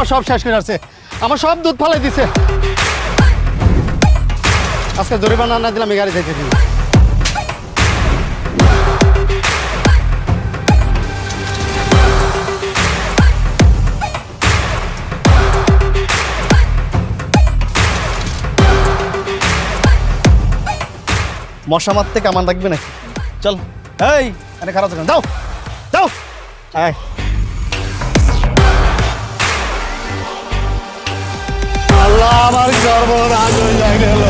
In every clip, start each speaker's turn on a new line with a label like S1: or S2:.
S1: আমার সব শেষ করে আসছে, আমার সব দুধ ফালাই দিছে। আজকে জরিমানা না দিলে আমি গাড়ি যাইতে দিই। মশা মারতে কামান রাখবে নাকি? চল এই আরে খারাপ থাকেন, যাও যাও। এই আল্লাহ, আমার সর্বনাশ হয়ে গেল।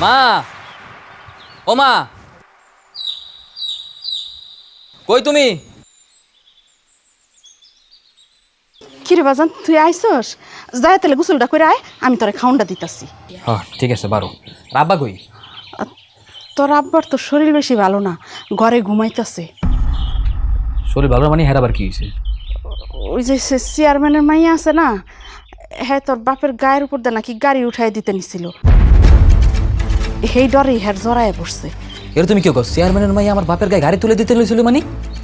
S2: মা, ও মা, কই তুমি?
S3: কিরে বাজান, তুই আইসস? যাই তাহলে গোসলটা করে আয়, আমি তোরে খাউনটা দিতাছি।
S2: হ্যাঁ ঠিক আছে, বারো। রাব্বা কই?
S3: তোর আব্বার তো শরীর বেশি ভালো না, ঘরে ঘুমাইতেছে।
S2: শরীর ভালো মানে হেরাবার কি হয়েছে?
S3: ওই যে চেয়ারম্যানের মাইয়া আছে না, হ্যাঁ তোর বাপের গায়ের উপর দিয়ে নাকি গাড়ি উঠাই দিতে নিছিল, সেই ডরেই হ্যার জড়ায় বসছে।
S2: এর তুমি কি কর? চেয়ারম্যানের মাইয়া আমার বাপের গায়ে গাড়ি তুলে দিতে লইছিল মানে?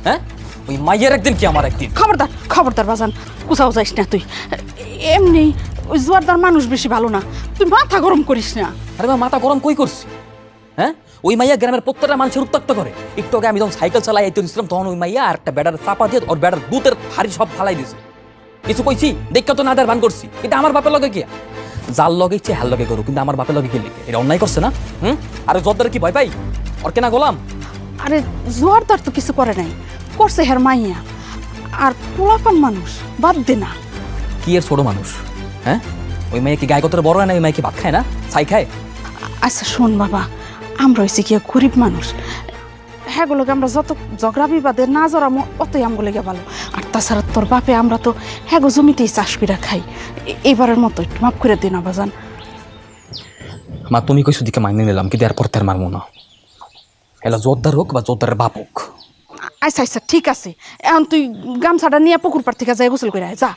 S2: হ্যাঁ, ওই মাইয়ের একদিন কি আমার একদিন।
S3: খবরদার খবরদার বাজান, কোথাও যাইস না তুই। এমনি ওই জোয়ারদার মানুষ বেশি ভালো না, তুই মাথা গরম করিস না।
S2: আরে মা, মাথা গরম কই করছি? হ্যাঁ, ওই মাইয়া গ্রামের প্রত্যেকটা মানুষের উত্তক্ত করে। একটু আগে আমি যখন সাইকেল চালাই আইতে দিয়েছিলাম, তখন ওই মাইয়া আর একটা ব্যাটার চাপা দিয়ে ওর ব্যাটার বুতের হাড়ি সব ফালাই দিয়েছে। কিছু কইছি দেখে তো নাদার ভান করছি, কিন্তু আমার বাপের লগে কি? যার লগে ইচ্ছে হাল লগে করো, কিন্তু আমার বাপের লগে কি লিখে? এটা অন্যায় করছে না? আর জোরদার কি ভয় পাই? ওর কেনা গোলাম?
S3: আরে জোয়ারদার তো কিছু করে নাই, করছে হ্যার মাইয়া। আর পোলাপান মানুষ, বাদ দে না।
S2: কি এর ছোট মানুষ? হ্যাঁ, ওই মেয়ে কি গায়ে কতটা বড় হয় না? ওই মেয়ে কি ভাত খায় না, ছাই খায়?
S3: আচ্ছা শোন বাবা, আমরা হয়েছি কি গরিব মানুষ, হ্যাঁগুলোকে আমরা যত ঝগড়া বিবাদে না জড়ামো অতই আমগুলোকে ভালো। আর তাছাড়া তোর বাপে আমরা তো হ্যাগো জমিতেই চাষ করে খাই, এবারের মতো একটু মাফ করে দে না বাজান।
S2: মা, তুমি কইছো দিকে মাইনে নিলাম, কিন্তু এরপর তার মারবো না। এলা জোরদার হোক বা জোরদারের বাপ হোক।
S3: আচ্ছা আচ্ছা ঠিক আছে, এখন তুই গামছাটা নিয়ে পুকুর পাড় থেকে যাই গোসল করে আয়, যা।